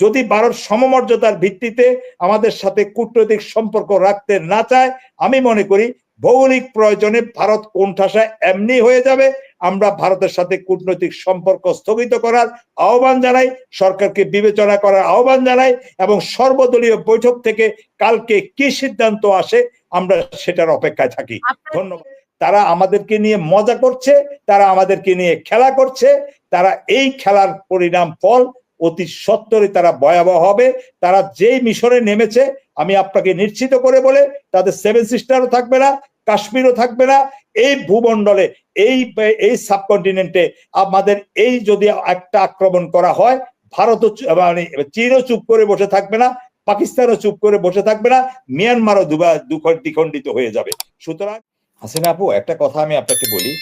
যদি ভারত সমমর্যাদার ভিত্তিতে আমাদের সাথে কূটনৈতিক সম্পর্ক রাখতে না চায়, আমি মনে করি ভৌগোলিক প্রয়োজনে ভারত কোণঠাসা এমনি হয়ে যাবে। আমরা ভারতের সাথে কূটনৈতিক সম্পর্ক স্থগিত করার আহ্বান জানাই, সরকারকে বিবেচনা করার আহ্বান জানাই, এবং সর্বদলীয় বৈঠক থেকে কালকে কি সিদ্ধান্ত আসে আমরা সেটার অপেক্ষায় থাকি। ধন্যবাদ। তারা আমাদেরকে নিয়ে মজা করছে, তারা আমাদেরকে নিয়ে খেলা করছে, তারা এই খেলার পরিণাম ফল অতি সত্বরই তারা ভয়াবহ হবে। তারা যেই মিশনে নেমেছে, আমি আপনাকে নিশ্চিত করে বলে, তাদের সেভেন সিস্টারও থাকবে না, কাশ্মীরও থাকবে না। এই ভূমণ্ডলে, এই সাবকন্টিনেন্টে আমাদের এই যদি একটা আক্রমণ করা হয়, ভারতও মানে চীনও চুপ করে বসে থাকবে না, পাকিস্তানও চুপ করে বসে থাকবে না, মিয়ানমারও দ্বিখণ্ডিত হয়ে যাবে। সুতরাং হাসিনা আপু, একটা কথা আমি আপনাকে বলি,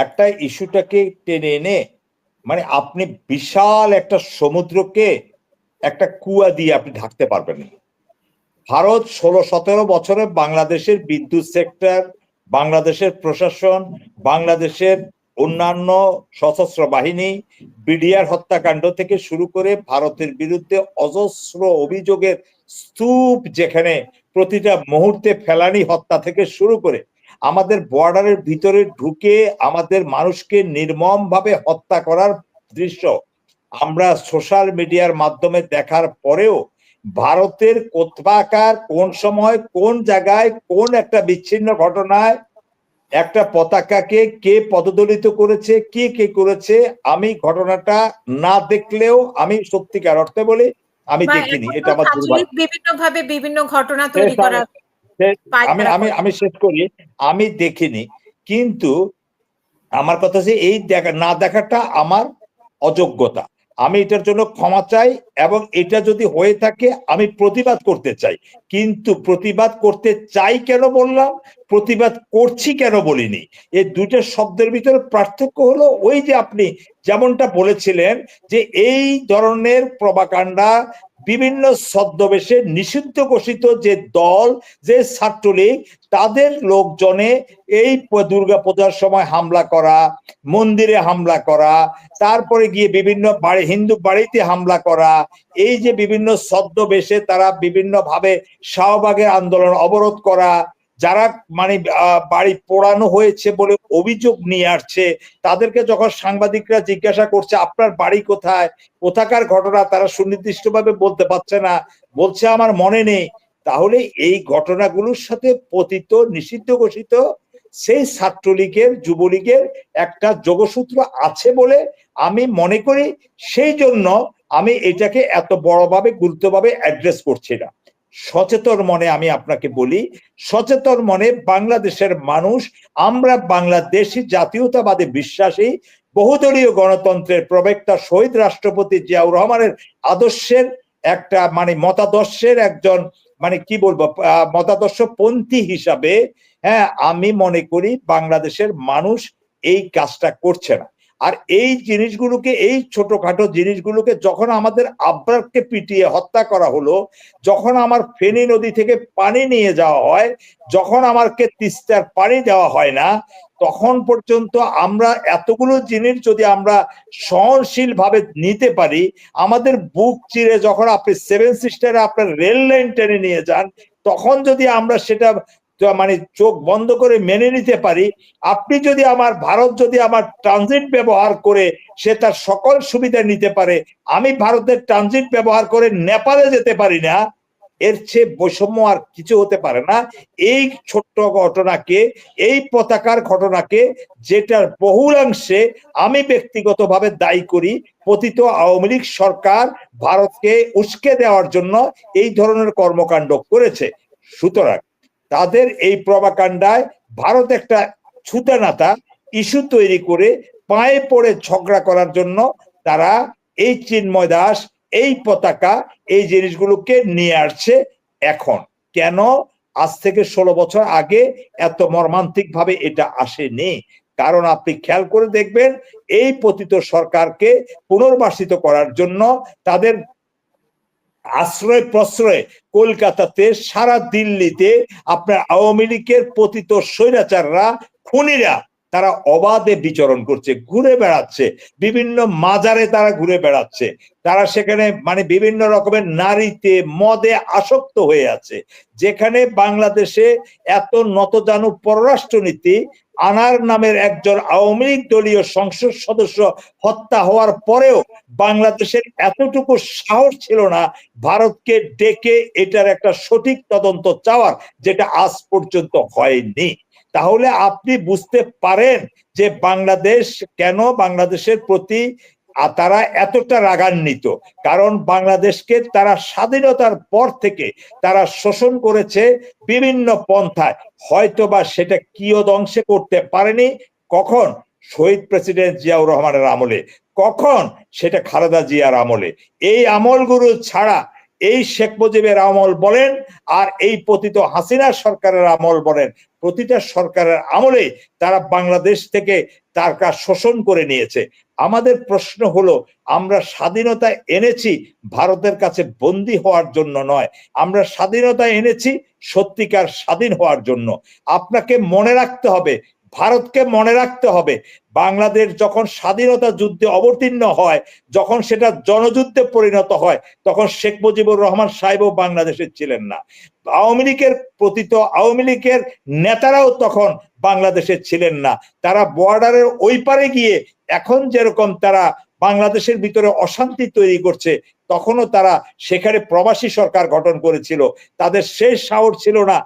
একটা ইস্যুটাকে টেনে এনে মানে আপনি বিশাল একটা সমুদ্রকে একটা কুয়া দিয়ে আপনি ঢাকতে পারবেন না। ভারত 16-17 বছরে বাংলাদেশের বিদ্যুৎ সেক্টর, বাংলাদেশের প্রশাসন, বাংলাদেশের অন্যান্য সশস্ত্র বাহিনী, বিডিআর হত্যাকাণ্ড থেকে শুরু করে ভারতের বিরুদ্ধে অজস্র অভিযোগের স্তূপ, যেখানে প্রতিটা মুহূর্তে ফেলানি হত্যা থেকে শুরু করে আমাদের বর্ডারের ভিতরে ঢুকে আমাদের মানুষকে নির্মমভাবে হত্যা করার দৃশ্য আমরা সোশ্যাল মিডিয়ার মাধ্যমে দেখার পরেও ভারতের কোথাকার কোন সময় কোন জায়গায় কোন একটা বিচ্ছিন্ন ঘটনায় একটা পতাকাকে কে পদদলিত করেছে, কে কে করেছে, আমি ঘটনাটা না দেখলেও আমি সত্যিকার অর্থে বলি আমি দেখিনি। এটা আমার বিভিন্ন ভাবে বিভিন্ন ঘটনা তৈরি করা, আমি শেষ করি, আমি দেখিনি। কিন্তু আমার কথা হচ্ছে এই না দেখাটা আমার অযোগ্যতা, আমি এটার জন্য ক্ষমা চাই, এবং এটা যদি হয়ে থাকে আমি প্রতিবাদ করতে চাই। কিন্তু প্রতিবাদ করতে চাই কেন বললাম, প্রতিবাদ করছি কেন বলিনি। এই দুইটা শব্দের ভিতরে পার্থক্য হলো ওই যে আপনি যেমনটা বলেছিলেন যে এই ধরনের প্রপাগান্ডা বিভিন্ন ছদ্মবেশে নিষিদ্ধ ঘোষিত যে দল, যে ছাত্রলীগ, তাদের লোকজনে এই দুর্গাপূজার সময় হামলা করা, মন্দিরে হামলা করা, তারপরে গিয়ে বিভিন্ন বাড়ি, হিন্দু বাড়িতে হামলা করা, এই যে বিভিন্ন ছদ্মবেশে তারা বিভিন্ন ভাবে শাহবাগের আন্দোলন অবরোধ করা, যারা মানে বাড়ি পোড়ানো হয়েছে বলে অভিযোগ নিয়ে আসছে, তাদেরকে যখন সাংবাদিকরা জিজ্ঞাসা করছে আপনার বাড়ি কোথায়, কোথাকার ঘটনা, তারা সুনির্দিষ্টভাবে বলতে পারছে না, বলছে আমার মনে নেই। তাহলে এই ঘটনাগুলোর সাথে পতিত নিষিদ্ধ ঘোষিত সেই ছাত্রলীগের, যুবলীগের একটা যোগসূত্র আছে বলে আমি মনে করি। সেই জন্য আমি এটাকে এত বড়ভাবে গুরুত্বভাবে অ্যাড্রেস করছি না। সচেতন মনে আমি আপনাকে বলি, সচেতন মনে বাংলাদেশের মানুষ, আমরা বাংলাদেশি জাতীয়তাবাদে বিশ্বাসী, বহুদলীয় গণতন্ত্রের প্রবক্তা শহীদ রাষ্ট্রপতি জিয়াউর রহমানের আদর্শের একটা মানে মতাদর্শের একজন মানে কি বলবো মতাদর্শপন্থী হিসাবে, হ্যাঁ, আমি মনে করি বাংলাদেশের মানুষ এই কাজটা করছে না। আর এই জিনিসগুলোকে, এই ছোটখাটো জিনিসগুলোকে যখন আমাদের আব্রারকে পিটিয়ে হত্যা করা হলো, যখন আমার ফেনী নদী থেকে পানি নিয়ে যাওয়া হয়, যখন আমাকে তিস্তার পানি দেওয়া হয় না, তখন পর্যন্ত আমরা এতগুলো জিনিস যদি আমরা সহনশীল ভাবে নিতে পারি, আমাদের বুক চিরে যখন আপনি সেভেন সিস্টারে আপনার রেল লাইন টেনে নিয়ে যান, তখন যদি আমরা সেটা মানে চোখ বন্ধ করে মেনে নিতে পারি, আপনি যদি ভারত যদি আমার ট্রানজিট ব্যবহার করে সে তার সকল সুবিধা নিতে পারে, আমি ভারতের ট্রানজিট ব্যবহার করে নেপালে যেতে পারি না, এর চেয়ে বৈষম্য আর কিছু হতে পারে না। এই ছোট্ট ঘটনাকে, এই পতাকার ঘটনাকে, যেটার বহুলাংশে আমি ব্যক্তিগতভাবে দায়ী করি পতিত আওয়ামী লীগ সরকার ভারতকে উস্কে দেওয়ার জন্য এই ধরনের কর্মকাণ্ড করেছে। সুতরাং তাদের এই প্রপাগান্ডায় ভারত একটা ছুতানাতা ইস্যু তৈরি করে পায়ে পড়ে ঝগড়া করার জন্য তারা এই চিন্ময় দাস, এই পতাকা, এই জিনিসগুলোকে নিয়ে আসছে। এখন কেন আজ থেকে 16 বছর আগে এত মর্মান্তিক ভাবে এটা আসেনি? কারণ আপনি খেয়াল করে দেখবেন এই পতিত সরকারকে পুনর্বাসিত করার জন্য তাদের আশ্রয় প্রশ্রয় কলকাতাতে, সারা দিল্লিতে আপনার আওয়ামী লীগের পতিত স্বৈরাচাররা, খুনিরা তারা অবাধে বিচরণ করছে, ঘুরে বেড়াচ্ছে, বিভিন্ন মাজারে তারা ঘুরে বেড়াচ্ছে, তারা সেখানে মানে বিভিন্ন রকমের নারীতে মদে আসক্ত হয়ে আছে। যেখানে বাংলাদেশে এত নতজানু পররাষ্ট্রনীতি আনার নামের একজন আওয়ামী লীগ দলীয় সংসদ সদস্য হত্যা হওয়ার পরেও বাংলাদেশের এতটুকু সাহস ছিল না ভারতকে ডেকে এটার একটা সঠিক তদন্ত চাওয়ার, যেটা আজ পর্যন্ত হয়নি। তাহলে আপনি বুঝতে পারেন যে বাংলাদেশ কেন বাংলাদেশের প্রতি তারা এতটা রাগান্বিত। কারণ বাংলাদেশকে তারা স্বাধীনতার পর থেকে তারা শোষণ করেছে বিভিন্ন পন্থায়, হয়তোবা সেটা কিয়দংশে করতে পারেনি। কখন? শহীদ প্রেসিডেন্ট জিয়াউর রহমানের আমলে, কখন? সেটা খালেদা জিয়ার আমলে। এই আমলগুলো ছাড়া এই শেখ মুজিবের আমল বলেন আর এই পতিত হাসিনা সরকারের আমল বলেন, প্রতিটা সরকারের আমলে তারা বাংলাদেশ থেকে তার কাজ শোষণ করে নিয়েছে। আমাদের প্রশ্ন হলো, আমরা স্বাধীনতা এনেছি ভারতের কাছে বন্দী হওয়ার জন্য নয়, আমরা স্বাধীনতা এনেছি সত্যিকার স্বাধীন হওয়ার জন্য। আপনাকে মনে রাখতে হবে, ভারতকে মনে রাখতে হবে, বাংলাদেশ যখন স্বাধীনতা যুদ্ধে অবতীর্ণ হয়, যখন সেটা জনযুদ্ধে পরিণত হয়, তখন শেখ মুজিবুর রহমান সাহেবও বাংলাদেশে ছিলেন না। আওয়ামী লীগের পতিত আওয়ামী লীগের নেতারাও তখন বাংলাদেশে ছিলেন না। তারা বর্ডারের ওই পারে গিয়ে এখন যেরকম তারা বাংলাদেশের ভিতরে অশান্তি তৈরি করছে, তখনও তারা সেখানে প্রবাসী সরকার গঠন করেছিল। তাদের শেষ সাহস ছিল না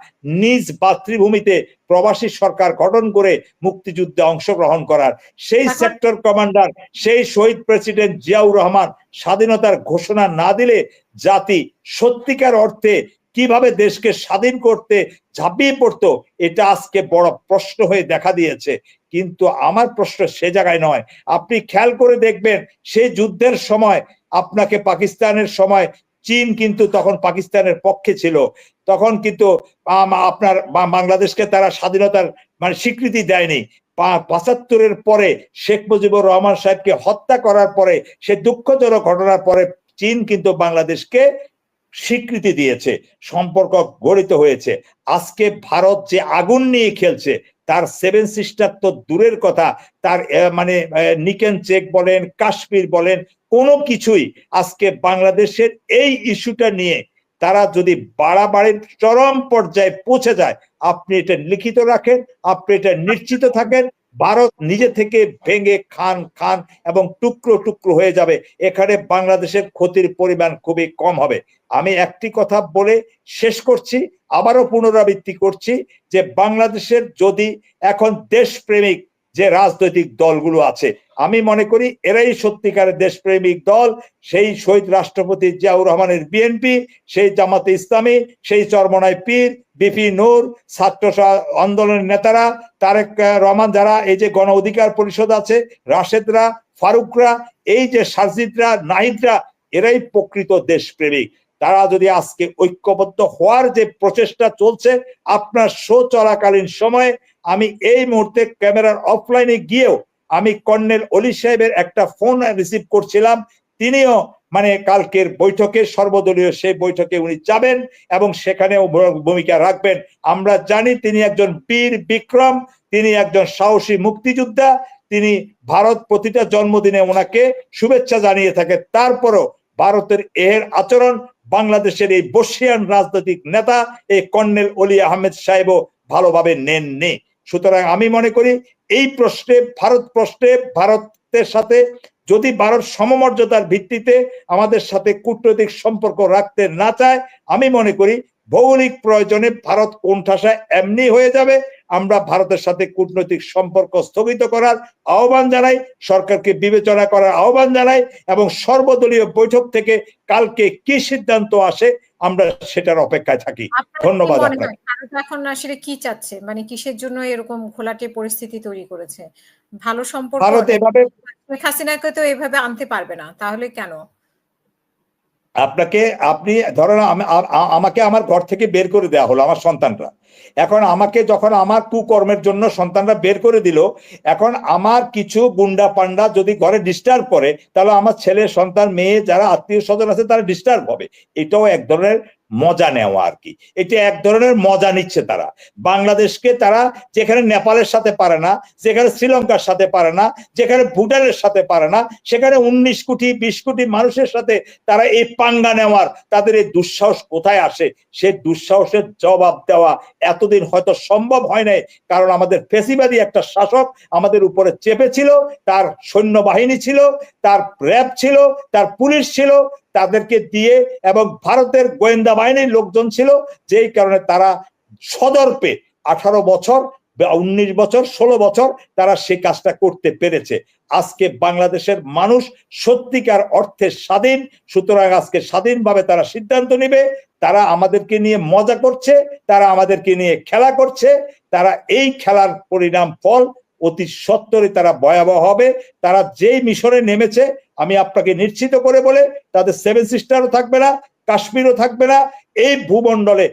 নিজ মাতৃভূমিতে প্রবাসী সরকার গঠন করে মুক্তিযুদ্ধে অংশগ্রহণ করার। সেই সেক্টর কমান্ডার, সেই শহীদ প্রেসিডেন্ট জিয়াউর রহমান স্বাধীনতার ঘোষণা না দিলে জাতি সত্যিকার অর্থে কিভাবে দেশকে স্বাধীন করতে ঝাঁপিয়ে পড়তো, এটা আজকে বড় প্রশ্ন হয়ে দেখা দিয়েছে। কিন্তু আমার প্রশ্ন সে জায়গায় নয়। আপনি খেয়াল করে দেখবেন, সেই যুদ্ধের সময় আপনাকে পাকিস্তানের সময় চীন কিন্তু তখন পাকিস্তানের পক্ষে ছিল, তখন কিন্তু আপনার বাংলাদেশকে তারা স্বাধীনতার মানে স্বীকৃতি দেয়নি। ৭৫-এর পরে শেখ মুজিবুর রহমান সাহেবকে হত্যা করার পরে, সে দুঃখজনক ঘটনার পরে চীন কিন্তু বাংলাদেশকে স্বীকৃতি দিয়েছে, সম্পর্ক গড়িত হয়েছে। আজকে ভারত যে আগুন নিয়ে খেলছে, তার সেভেন সিস্টার তো দূরের কথা, তার মানে নিকেন চেক বলেন, কাশ্মীর বলেন, কোনো কিছুই আজকে বাংলাদেশের এই ইস্যুটা নিয়ে তারা যদি বাড়াবাড়ির চরম পর্যায়ে পৌঁছে যায়, আপনি এটা লিখিত রাখেন, আপনি এটা নিশ্চিত থাকেন, ভারত নিজে থেকে ভেঙে খান খান এবং টুকরো টুকরো হয়ে যাবে। এখানে বাংলাদেশের ক্ষতির পরিমাণ খুবই কম হবে। আমি একটি কথা বলে শেষ করছি, আবারও পুনরাবৃত্তি করছি, যে বাংলাদেশের যদি এখন দেশপ্রেমিক যে রাজনৈতিক দলগুলো আছে, আমি মনে করি এরাই সত্যিকারের দেশপ্রেমিক দল। সেই শহীদ রাষ্ট্রপতি জিয়াউর রহমানের বিএনপি, সেই জামাতে ইসলামী, সেই চরমনাই পীর, বিপি নূর, ছাত্র আন্দোলনের নেতারা, তারেক রহমান, যারা এই যে গণ অধিকার পরিষদ আছে, রাশেদরা, ফারুকরা, এই যে সাজিদরা, নাহিদরা, এরাই প্রকৃত দেশপ্রেমিক। তারা যদি আজকে ঐক্যবদ্ধ হওয়ার যে প্রচেষ্টা চলছে, আপনার শো চলাকালীন সময়ে আমি এই মুহূর্তে ক্যামেরার অফলাইনে গিয়েও আমি কর্নেল অলি সাহেবের একটা ফোন রিসিভ করছিলাম। তিনিও মানে কালকের বৈঠকে, সর্বদলীয় সেই বৈঠকে উনি যাবেন এবং সেখানেও ভূমিকা রাখবেন। আমরা জানি তিনি একজন বীর বিক্রম, তিনি একজন সাহসী মুক্তিযোদ্ধা, তিনি ভারত প্রতিটা জন্মদিনে ওনাকে শুভেচ্ছা জানিয়ে থাকে। তারপরও ভারতের এর আচরণ বাংলাদেশের এই বর্ষিয়ান রাজনৈতিক নেতা এই কর্নেল অলি আহমেদ সাহেবও ভালোভাবে নেননি। সুতরাং আমি মনে করি এই প্রশ্নে, ভারত প্রশ্নে, ভারতের সাথে যদি ভারত সমমর্যাদার ভিত্তিতে আমাদের সাথে কূটনৈতিক সম্পর্ক রাখতে না চায়, আমি মনে করি ভৌগোলিক প্রয়োজনে ভারত কোণঠাসা এমনি হয়ে যাবে। আমরা ভারতের সাথে কূটনৈতিক সম্পর্ক স্থগিত করার আহ্বান জানাই, সরকারকে বিবেচনা করার আহ্বান জানাই, এবং সর্বদলীয় বৈঠক থেকে কালকে কি সিদ্ধান্ত আসে আমরা সেটার অপেক্ষায় থাকি। ধন্যবাদ আপনাকে। এখন আসলে কি চাচ্ছে, মানে কিসের জন্য এরকম ঘোলাটে পরিস্থিতি তৈরি করেছে? ভালো সম্পর্ক, ভারত এভাবে শেখ হাসিনাকে তো এভাবে আনতে পারবে না, তাহলে কেন? আপনি ধরেন আমাকে আমার ঘর থেকে বের করে দেওয়া হলো, আমার সন্তানরা। এখন আমাকে যখন আমার কুকর্মের জন্য সন্তানরা বের করে দিল, এখন আমার কিছু গুন্ডা পান্ডা যদি ঘরে ডিস্টার্ব করে, তাহলে আমার ছেলে সন্তান, মেয়ে, যারা আত্মীয় স্বজন আছে, তারা ডিস্টার্ব হবে। এটাও এক ধরনের মজা নেওয়া আর কি। এটা এক ধরনের মজা নিচ্ছে তারা। বাংলাদেশকে তারা যেখানে নেপালের সাথে পারে না, যেখানে শ্রীলঙ্কার সাথে পারে না, যেখানে ভুটানের সাথে পারে না, সেখানে 19 কোটি 20 কোটি মানুষের সাথে তারা এই পাঙ্গা নেওয়ার তাদের এই দুঃসাহস কোথায় আসে? সেই দুঃসাহসের জবাব দেওয়া এতদিন হয়তো সম্ভব হয় নাই, কারণ আমাদের ফেসিবাদী একটা শাসক আমাদের উপরে চেপেছিল, তার সৈন্যবাহিনী ছিল, তার র্যাব ছিল, তার পুলিশ ছিল, তাদেরকে দিয়ে, এবং ভারতের গোয়েন্দা বাহিনীর লোকজন ছিল, যেই কারণে তারা সদর্পে 18 বছর 19 বছর 16 বছর তারা সেই কাজটা করতে পেরেছে। আজকে বাংলাদেশের মানুষ সত্যিকার অর্থে স্বাধীন, সুতরাং আজকে স্বাধীনভাবে তারা সিদ্ধান্ত নেবে। তারা আমাদেরকে নিয়ে মজা করছে, তারা আমাদেরকে নিয়ে খেলা করছে, তারা এই খেলার পরিণাম ফল অতি সত্বরই তারা ভয়াবহ হবে। তারা যেই মিশনে নেমেছে, আমি আপনাকে নিশ্চিত করে বলে, তাদের 7 সিস্টারও থাকবে না, কাশ্মীরও থাকবে না, এই ভূমণ্ডলে,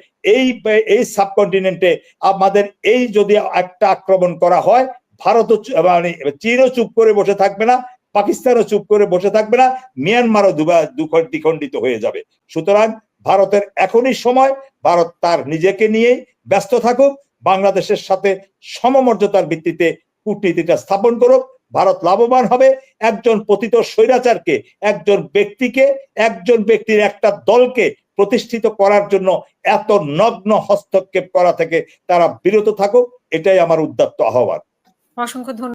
এই সাবকন্টিনেন্টে আমাদের এই যদি একটা আক্রমণ করা হয়, ভারতও মানে চীনও চুপ করে বসে থাকবে না, পাকিস্তানও চুপ করে বসে থাকবে না, মিয়ানমারও দ্বিখণ্ডিত হয়ে যাবে। সুতরাং ভারতের এখনই সময়, ভারত তার নিজেকে নিয়েই ব্যস্ত থাকুক, বাংলাদেশের সাথে সমমর্যাদার ভিত্তিতে কূটনীতিটা স্থাপন করুক, ভারত লাভবান হবে। একজন পতিত স্বৈরাচারকে, একজন ব্যক্তির একটা দলকে প্রতিষ্ঠিত করার জন্য এত নগ্ন হস্তক্ষেপ করা থেকে তারা বিরত থাকুক, এটাই আমার উদাত্ত আহ্বান। অসংখ্য ধন্যবাদ।